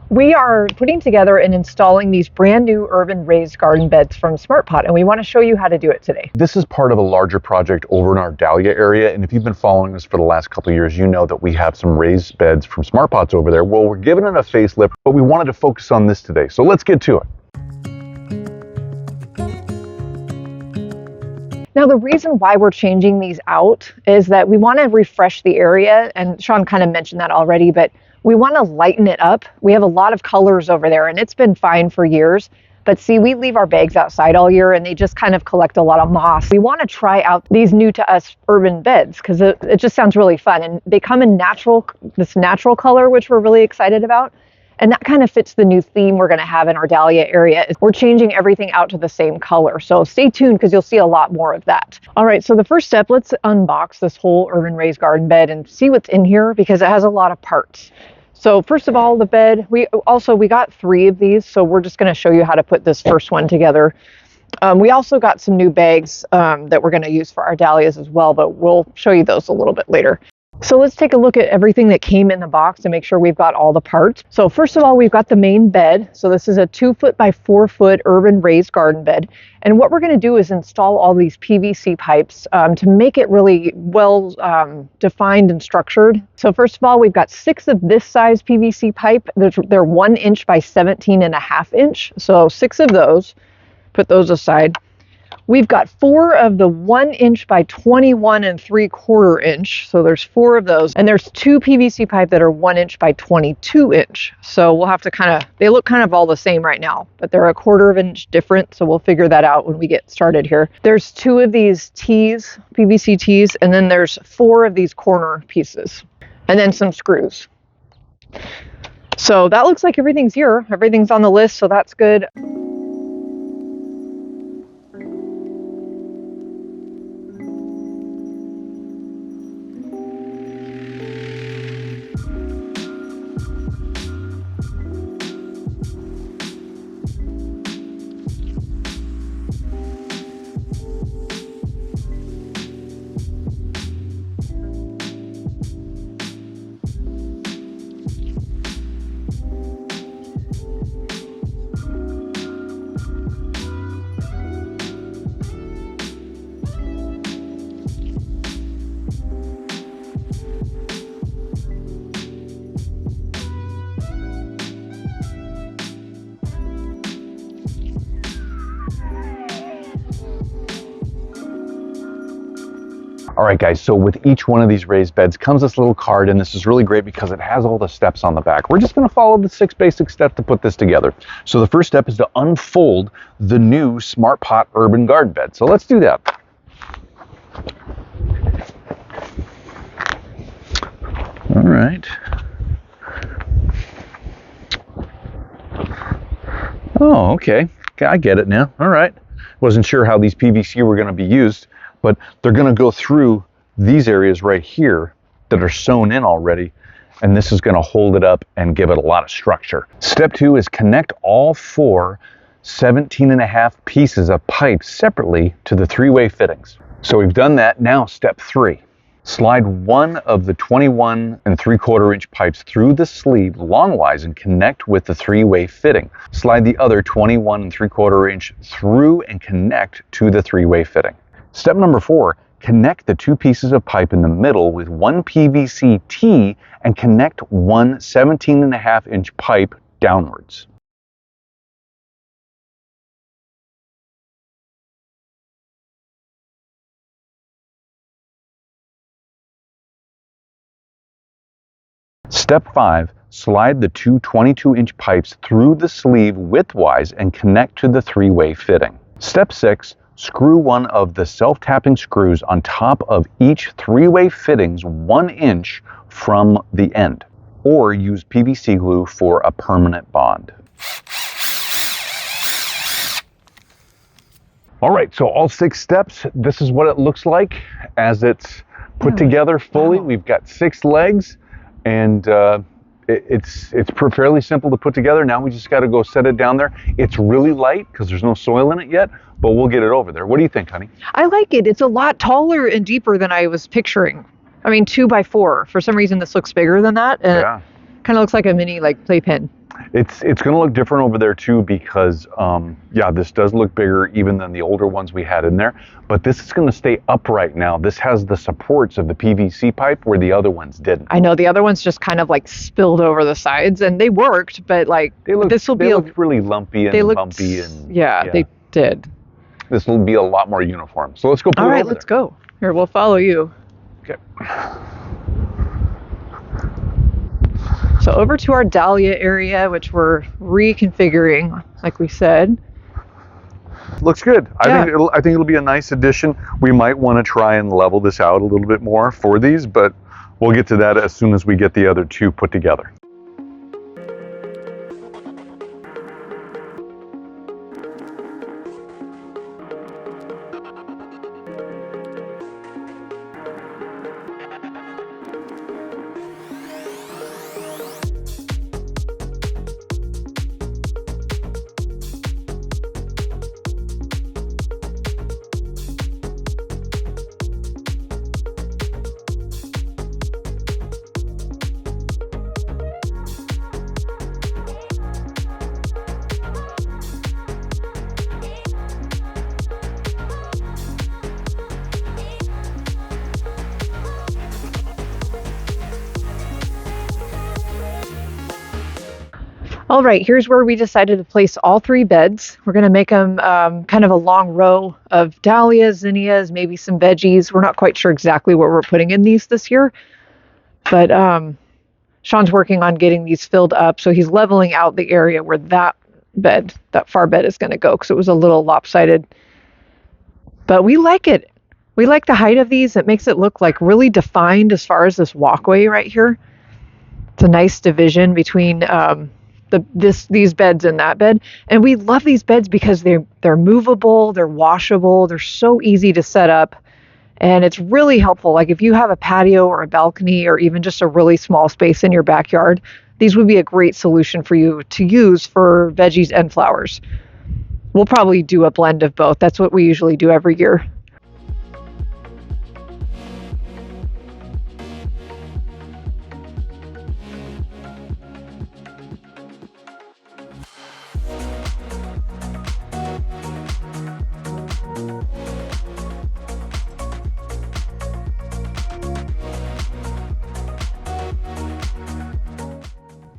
We are putting together and installing these brand new urban raised garden beds from SmartPot, and we want to show you how to do it today. This is part of a larger project over in our Dahlia area, and if you've been following us for the last couple of years, you know that we have some raised beds from SmartPots over there. Well, we're giving it a facelift, but we wanted to focus on this today, so let's get to it. Now, the reason why we're changing these out is that we want to refresh the area, and Sean kind of mentioned that already, but we want to lighten it up. We have a lot of colors over there, and it's been fine for years. But see, we leave our bags outside all year, and they just kind of collect a lot of moss. We want to try out these new to us urban beds because it just sounds really fun. And they come in this natural color, which we're really excited about. And that kind of fits the new theme we're going to have in our Dahlia area. We're changing everything out to the same color. So stay tuned because you'll see a lot more of that. All right, so the first step, let's unbox this whole urban raised garden bed and see what's in here because it has a lot of parts. So first of all, the bed, we got 3 of these, so we're just going to show you how to put this first one together. We also got some new bags that we're going to use for our dahlias as well, but we'll show you those a little bit later. So let's take a look at everything that came in the box to make sure we've got all the parts. So first of all, we've got the main bed. So this is a 2-foot by 4-foot urban raised garden bed. And what we're going to do is install all these PVC pipes to make it really well defined and structured. So first of all, we've got 6 of this size PVC pipe. They're 1 inch by 17.5 inch. So 6 of those, put those aside. We've got 4 of the 1 inch by 21.75 inch. So there's 4 of those. And there's 2 PVC pipe that are 1 inch by 22 inch. So we'll have to they look kind of all the same right now, but they're 1/4 inch different. So we'll figure that out when we get started here. There's 2 of these tees, PVC tees, and then there's 4 of these corner pieces, and then some screws. So that looks like everything's here. Everything's on the list, so that's good. All right, guys, so with each one of these raised beds comes this little card, and this is really great because it has all the steps on the back. We're just gonna follow the 6 basic steps to put this together. So the first step is to unfold the new SmartPot urban garden bed. So let's do that. All right. Oh, okay, I get it now. All right. Wasn't sure how these PVC were gonna be used, but they're going to go through these areas right here that are sewn in already, and this is going to hold it up and give it a lot of structure. Step 2 is connect all 4 17.5 pieces of pipe separately to the 3-way fittings. So we've done that. Now step 3, slide 1 of the 21.75 inch pipes through the sleeve longwise and connect with the 3-way fitting. Slide the other 21.75 inch through and connect to the 3-way fitting. Step number 4, connect the 2 pieces of pipe in the middle with 1 PVC tee and connect 1 17.5 inch pipe downwards. Step 5, slide the 2 22-inch pipes through the sleeve widthwise and connect to the 3-way fitting. Step 6, screw 1 of the self-tapping screws on top of each 3-way fittings 1 inch from the end, or use PVC glue for a permanent bond. All right, so all 6 steps, this is what it looks like as it's put together fully. We've got 6 legs, and it's fairly simple to put together. Now we just got to go set it down there. It's really light because there's no soil in it yet, but we'll get it over there. What do you think, honey? I like it. It's a lot taller and deeper than I was picturing. I mean, 2 by 4. For some reason, this looks bigger than that, and it kind of looks like a mini playpen. It's going to look different over there too because, yeah, this does look bigger even than the older ones we had in there. But this is going to stay upright now. This has the supports of the PVC pipe where the other ones didn't. I know the other ones just kind of like spilled over the sides, and they worked, but like this will be really lumpy and bumpy and yeah, they did. This will be a lot more uniform. So let's go put it over there. All right, let's go. Here, we'll follow you. Okay. So over to our dahlia area, which we're reconfiguring, like we said. Looks good. Yeah. I think it'll be a nice addition. We might want to try and level this out a little bit more for these, but we'll get to that as soon as we get the other two put together. All right, here's where we decided to place all 3 beds. We're going to make them kind of a long row of dahlias, zinnias, maybe some veggies. We're not quite sure exactly what we're putting in these this year, but Sean's working on getting these filled up, so he's leveling out the area where that far bed is going to go because it was a little lopsided. But we like it. We like the height of these. It makes it look like really defined as far as this walkway right here. It's a nice division between these beds and that bed, and we love these beds because they're movable, they're washable, they're so easy to set up, and it's really helpful. Like if you have a patio or a balcony or even just a really small space in your backyard, these would be a great solution for you to use for veggies and flowers. We'll probably do a blend of both. That's what we usually do every year.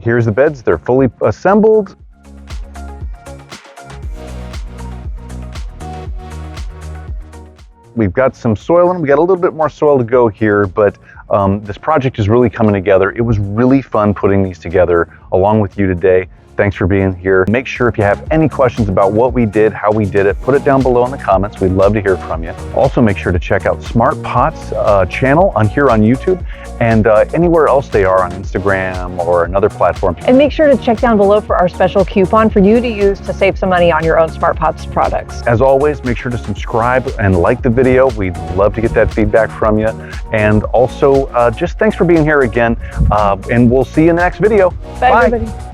Here's the beds. They're fully assembled. We've got some soil in them. We got a little bit more soil to go here, but this project is really coming together. It was really fun putting these together along with you today. Thanks for being here. Make sure if you have any questions about what we did, how we did it, put it down below in the comments. We'd love to hear from you. Also, make sure to check out Smart Pots channel here on YouTube and anywhere else they are on Instagram or another platform. And make sure to check down below for our special coupon for you to use to save some money on your own Smart Pots products. As always, make sure to subscribe and like the video. We'd love to get that feedback from you. And also, just thanks for being here again. And we'll see you in the next video. Bye. Everybody.